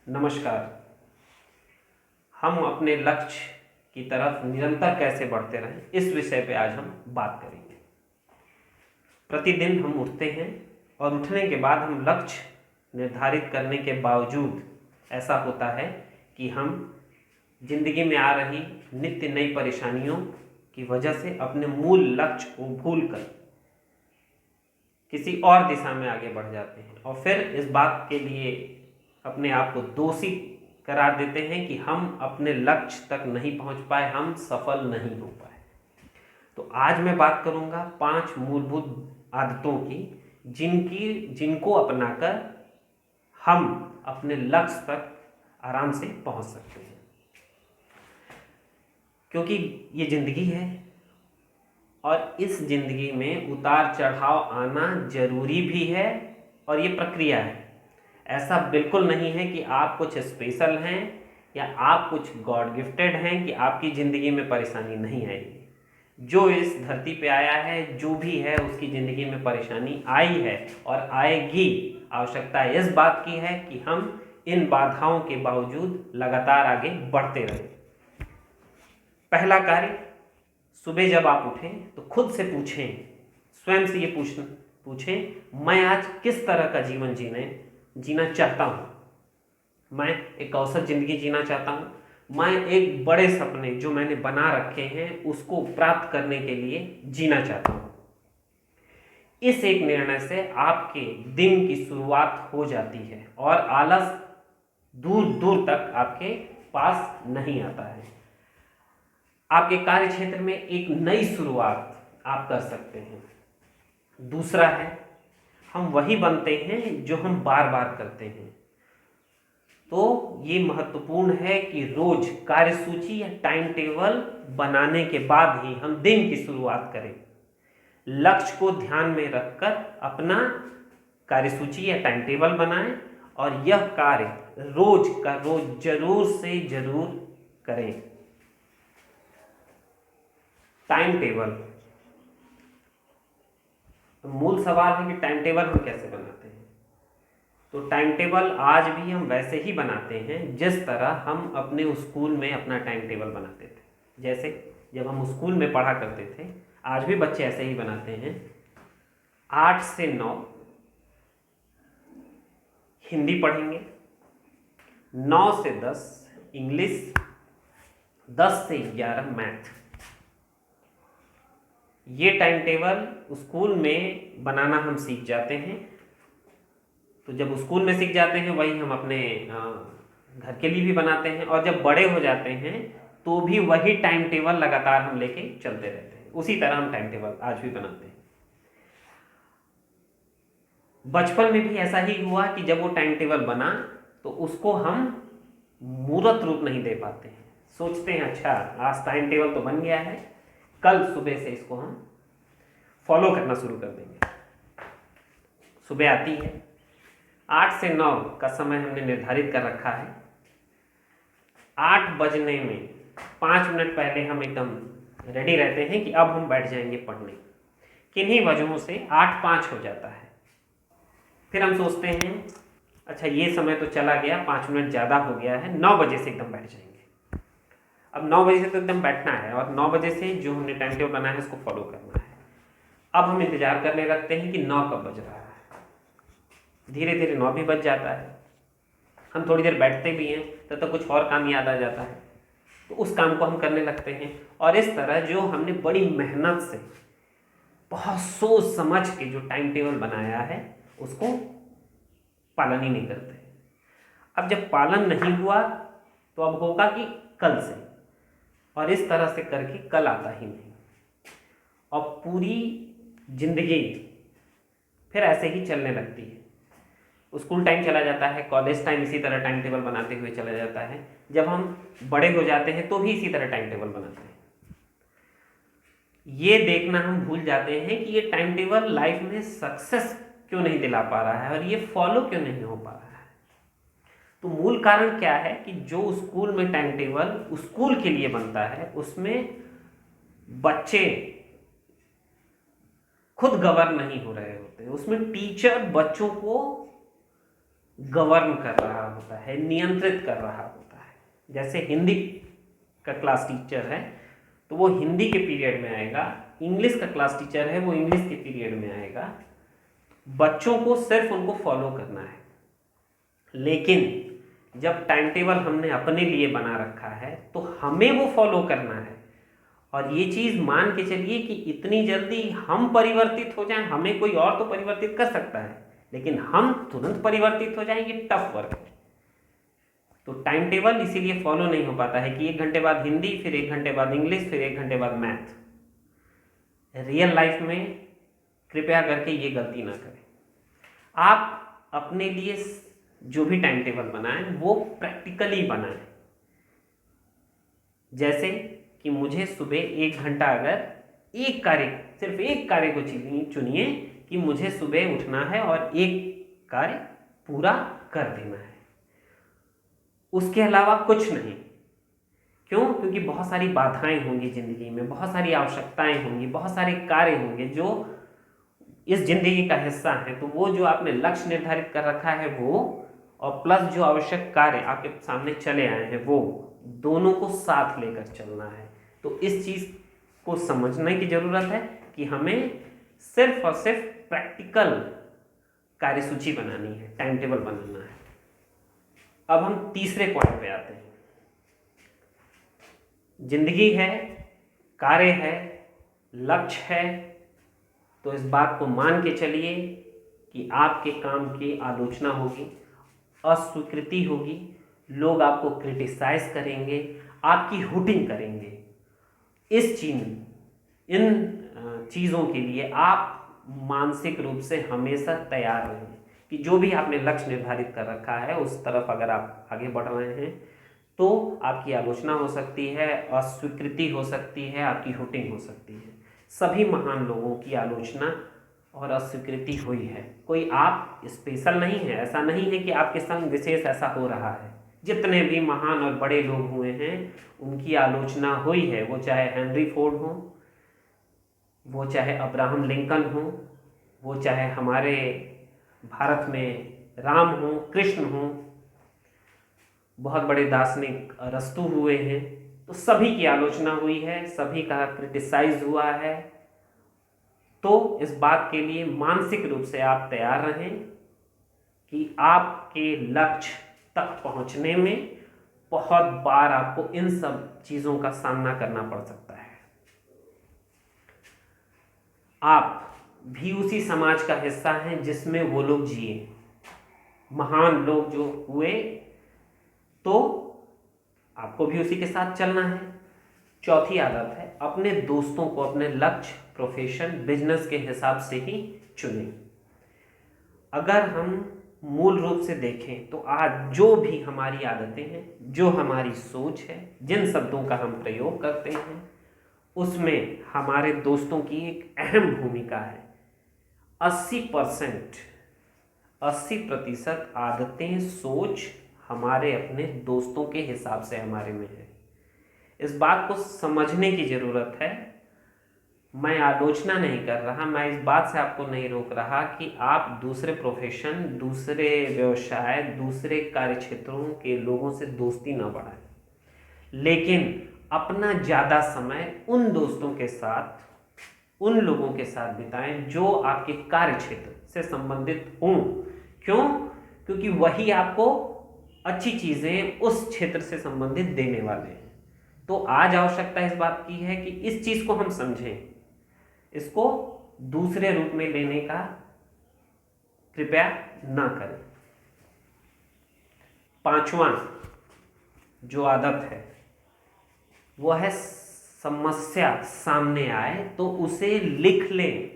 नमस्कार। हम अपने लक्ष्य की तरफ निरंतर कैसे बढ़ते रहें, इस विषय पे आज हम बात करेंगे। प्रतिदिन हम उठते हैं और उठने के बाद हम लक्ष्य निर्धारित करने के बावजूद ऐसा होता है कि हम जिंदगी में आ रही नित्य नई परेशानियों की वजह से अपने मूल लक्ष्य को भूलकर किसी और दिशा में आगे बढ़ जाते हैं और फिर इस बात के लिए अपने आप को दोषी करार देते हैं कि हम अपने लक्ष्य तक नहीं पहुंच पाए, हम सफल नहीं हो पाए। तो आज मैं बात करूंगा 5 मूलभूत आदतों की जिनको अपनाकर हम अपने लक्ष्य तक आराम से पहुंच सकते हैं, क्योंकि ये जिंदगी है और इस जिंदगी में उतार चढ़ाव आना जरूरी भी है और ये प्रक्रिया है। ऐसा बिल्कुल नहीं है कि आप कुछ स्पेशल हैं या आप कुछ गॉड गिफ्टेड हैं कि आपकी ज़िंदगी में परेशानी नहीं आएगी। जो इस धरती पे आया है, जो भी है, उसकी ज़िंदगी में परेशानी आई है और आएगी। आवश्यकता इस बात की है कि हम इन बाधाओं के बावजूद लगातार आगे बढ़ते रहें। पहला कार्य, सुबह जब आप उठें तो खुद से पूछें, स्वयं से ये पूछें, मैं आज किस तरह का जीवन जीना चाहता हूँ। मैं एक औसत जिंदगी जीना चाहता हूँ, मैं एक बड़े सपने जो मैंने बना रखे हैं उसको प्राप्त करने के लिए जीना चाहता हूँ। इस एक निर्णय से आपके दिन की शुरुआत हो जाती है और आलस दूर दूर तक आपके पास नहीं आता है। आपके कार्य क्षेत्र में एक नई शुरुआत आप कर सकते हैं। दूसरा है, हम वही बनते हैं जो हम बार बार करते हैं। तो ये महत्वपूर्ण है कि रोज कार्यसूची या टाइम टेबल बनाने के बाद ही हम दिन की शुरुआत करें। लक्ष्य को ध्यान में रखकर अपना कार्यसूची या टाइम टेबल बनाएं और यह कार्य रोज का रोज जरूर से जरूर करें। टाइम टेबल, तो मूल सवाल है कि टाइम टेबल हम कैसे बनाते हैं। तो टाइम टेबल आज भी हम वैसे ही बनाते हैं जिस तरह हम अपने स्कूल में अपना टाइम टेबल बनाते थे। जैसे जब हम स्कूल में पढ़ा करते थे, आज भी बच्चे ऐसे ही बनाते हैं। 8 से 9 हिंदी पढ़ेंगे, 9 से 10 इंग्लिश, 10 से 11 मैथ। ये टाइम टेबल स्कूल में बनाना हम सीख जाते हैं। तो जब स्कूल में सीख जाते हैं वही हम अपने घर के लिए भी बनाते हैं और जब बड़े हो जाते हैं तो भी वही टाइम टेबल लगातार हम लेके चलते रहते हैं। उसी तरह हम टाइम टेबल आज भी बनाते हैं। बचपन में भी ऐसा ही हुआ कि जब वो टाइम टेबल बना तो उसको हम मूर्त रूप नहीं दे पाते हैं। सोचते हैं अच्छा आज टाइम टेबल तो बन गया है, कल सुबह से इसको हम फॉलो करना शुरू कर देंगे। सुबह आती है, 8 से 9 का समय हमने निर्धारित कर रखा है। 8 बजने में 5 मिनट पहले हम एकदम रेडी रहते हैं कि अब हम बैठ जाएंगे पढ़ने। किन्हीं वजहों से 8:05 हो जाता है। फिर हम सोचते हैं अच्छा ये समय तो चला गया, 5 मिनट ज़्यादा हो गया है, 9 बजे से एकदम बैठ जाएंगे। अब 9 बजे से तो एकदम बैठना है और 9 बजे से जो हमने टाइम टेबल बनाया है उसको फॉलो करना है। अब हम इंतजार करने लगते हैं कि 9 कब बज रहा है। धीरे धीरे 9 भी बज जाता है। हम थोड़ी देर बैठते भी हैं तब तक कुछ और काम याद आ जाता है, तो उस काम को हम करने लगते हैं और इस तरह जो हमने बड़ी मेहनत से बहुत सोच समझ के जो टाइम टेबल बनाया है उसको पालन ही नहीं करते। अब जब पालन नहीं हुआ तो अब होगा कि कल से, और इस तरह से करके कल आता ही नहीं और पूरी जिंदगी फिर ऐसे ही चलने लगती है। स्कूल टाइम चला जाता है, कॉलेज टाइम इसी तरह टाइम टेबल बनाते हुए चला जाता है। जब हम बड़े हो जाते हैं तो भी इसी तरह टाइम टेबल बनाते हैं। ये देखना हम भूल जाते हैं कि ये टाइम टेबल लाइफ में सक्सेस क्यों नहीं दिला पा रहा है और ये फॉलो क्यों नहीं हो पा रहा है। तो मूल कारण क्या है कि जो स्कूल में टाइम टेबल स्कूल के लिए बनता है उसमें बच्चे खुद गवर्न नहीं हो रहे होते हैं। उसमें टीचर बच्चों को गवर्न कर रहा होता है, नियंत्रित कर रहा होता है। जैसे हिंदी का क्लास टीचर है तो वो हिंदी के पीरियड में आएगा, इंग्लिश का क्लास टीचर है वो इंग्लिश के पीरियड में आएगा। बच्चों को सिर्फ उनको फॉलो करना है, लेकिन जब टाइम टेबल हमने अपने लिए बना रखा है तो हमें वो फॉलो करना है। और ये चीज़ मान के चलिए कि इतनी जल्दी हम परिवर्तित हो जाएं, हमें कोई और तो परिवर्तित कर सकता है, लेकिन हम तुरंत परिवर्तित हो जाएंगे, टफ वर्क है। तो टाइम टेबल इसीलिए फॉलो नहीं हो पाता है कि 1 घंटे बाद हिंदी, फिर 1 घंटे बाद इंग्लिश, फिर 1 घंटे बाद मैथ। रियल लाइफ में कृपया करके ये गलती ना करें। आप अपने लिए जो भी टाइम टेबल बनाएं वो प्रैक्टिकली बनाएं। जैसे कि मुझे सुबह 1 घंटा, अगर एक कार्य, सिर्फ एक कार्य को चुनिए कि मुझे सुबह उठना है और एक कार्य पूरा कर देना है, उसके अलावा कुछ नहीं। क्यों? क्योंकि बहुत सारी बाधाएं होंगी ज़िंदगी में, बहुत सारी आवश्यकताएं होंगी, बहुत सारे कार्य होंगे जो इस ज़िंदगी का हिस्सा है। तो वो जो आपने लक्ष्य निर्धारित कर रखा है वो, और प्लस जो आवश्यक कार्य आपके सामने चले आए हैं वो, दोनों को साथ लेकर चलना है। तो इस चीज़ को समझने की ज़रूरत है कि हमें सिर्फ और सिर्फ प्रैक्टिकल कार्यसूची बनानी है, टाइम टेबल बनाना है। अब हम तीसरे पॉइंट पे आते हैं। जिंदगी है, कार्य है, लक्ष्य है, तो इस बात को मान के चलिए कि आपके काम की आलोचना होगी, अस्वीकृति होगी, लोग आपको क्रिटिसाइज करेंगे, आपकी हुटिंग करेंगे। इन चीज़ों के लिए आप मानसिक रूप से हमेशा तैयार रहें कि जो भी आपने लक्ष्य निर्धारित कर रखा है उस तरफ अगर आप आगे बढ़ रहे हैं तो आपकी आलोचना हो सकती है, अस्वीकृति हो सकती है, आपकी हुटिंग हो सकती है। सभी महान लोगों की आलोचना और अस्वीकृति हुई है। कोई आप स्पेशल नहीं है, ऐसा नहीं है कि आपके संग विशेष ऐसा हो रहा है। जितने भी महान और बड़े लोग हुए हैं उनकी आलोचना हुई है, वो चाहे हेनरी फोर्ड हो, वो चाहे अब्राहम लिंकन हो, वो चाहे हमारे भारत में राम हो, कृष्ण हो, बहुत बड़े दार्शनिक अरस्तु हुए हैं, तो सभी की आलोचना हुई है, सभी का क्रिटिसाइज हुआ है। तो इस बात के लिए मानसिक रूप से आप तैयार रहें कि आपके लक्ष्य तक पहुंचने में बहुत बार आपको इन सब चीज़ों का सामना करना पड़ सकता है। आप भी उसी समाज का हिस्सा हैं जिसमें वो लोग जिए, महान लोग जो हुए, तो आपको भी उसी के साथ चलना है। चौथी आदत है अपने दोस्तों को अपने लक्ष्य, प्रोफेशन, बिजनेस के हिसाब से ही चुनें। अगर हम मूल रूप से देखें तो आज जो भी हमारी आदतें हैं, जो हमारी सोच है, जिन शब्दों का हम प्रयोग करते हैं, उसमें हमारे दोस्तों की एक अहम भूमिका है। 80% आदतें, सोच हमारे अपने दोस्तों के हिसाब से हमारे में है। इस बात को समझने की ज़रूरत है। मैं आलोचना नहीं कर रहा, मैं इस बात से आपको नहीं रोक रहा कि आप दूसरे प्रोफेशन, दूसरे व्यवसाय, दूसरे कार्य क्षेत्रों के लोगों से दोस्ती ना बढ़ाएं, लेकिन अपना ज़्यादा समय उन दोस्तों के साथ, उन लोगों के साथ बिताएं जो आपके कार्य क्षेत्र से संबंधित हों। क्यों? क्योंकि वही आपको अच्छी चीज़ें उस क्षेत्र से संबंधित देने वाले हैं। तो आज आवश्यकता इस बात की है कि इस चीज़ को हम समझें, इसको दूसरे रूप में लेने का कृपया ना करें। 5वां जो आदत है वो है समस्या सामने आए तो उसे लिख लें।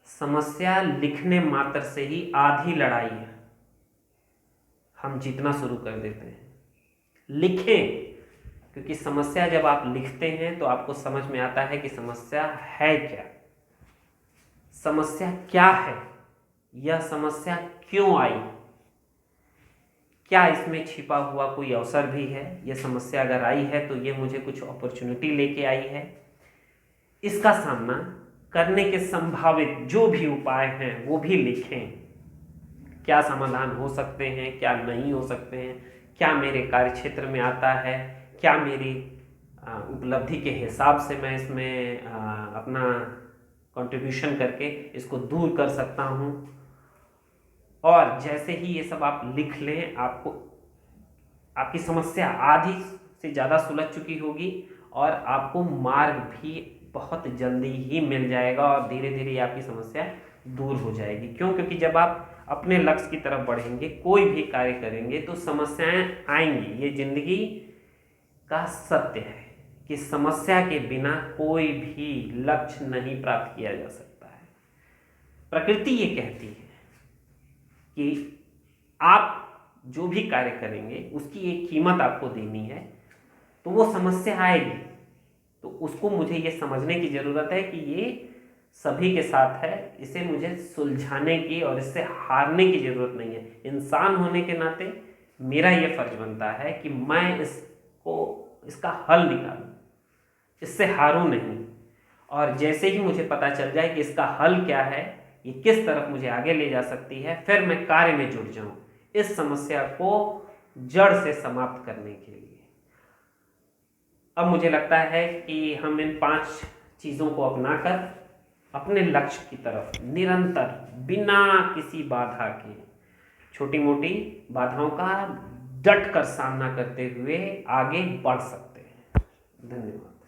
समस्या लिखने मात्र से ही आधी लड़ाई है, हम जीतना शुरू कर देते हैं। लिखें, क्योंकि समस्या जब आप लिखते हैं तो आपको समझ में आता है कि समस्या है क्या, समस्या क्या है, यह समस्या क्यों आई, क्या इसमें छिपा हुआ कोई अवसर भी है। यह समस्या अगर आई है तो ये मुझे कुछ अपॉर्चुनिटी लेके आई है। इसका सामना करने के संभावित जो भी उपाय हैं वो भी लिखें। क्या समाधान हो सकते हैं, क्या नहीं हो सकते हैं, क्या मेरे कार्य क्षेत्र में आता है, क्या मेरी उपलब्धि के हिसाब से मैं इसमें अपना कंट्रीब्यूशन करके इसको दूर कर सकता हूँ। और जैसे ही ये सब आप लिख लें, आपको आपकी समस्या आधी से ज़्यादा सुलझ चुकी होगी और आपको मार्ग भी बहुत जल्दी ही मिल जाएगा और धीरे धीरे आपकी समस्या दूर हो जाएगी। क्यों? क्योंकि जब आप अपने लक्ष्य की तरफ बढ़ेंगे, कोई भी कार्य करेंगे, तो समस्याएं आएंगी। ये जिंदगी का सत्य है कि समस्या के बिना कोई भी लक्ष्य नहीं प्राप्त किया जा सकता है। प्रकृति ये कहती है कि आप जो भी कार्य करेंगे उसकी एक कीमत आपको देनी है, तो वो समस्या आएगी, तो उसको मुझे ये समझने की ज़रूरत है कि ये सभी के साथ है, इसे मुझे सुलझाने की और इससे हारने की ज़रूरत नहीं है। इंसान होने के नाते मेरा ये फर्ज बनता है कि मैं इसका हल निकालूं, इससे हारूं नहीं। और जैसे ही मुझे पता चल जाए कि इसका हल क्या है, ये किस तरफ मुझे आगे ले जा सकती है, फिर मैं कार्य में जुट जाऊं इस समस्या को जड़ से समाप्त करने के लिए। अब मुझे लगता है कि हम इन 5 चीज़ों को अपनाकर अपने लक्ष्य की तरफ निरंतर बिना किसी बाधा के, छोटी मोटी बाधाओं का डट कर सामना करते हुए आगे बढ़ सकते हैं। धन्यवाद।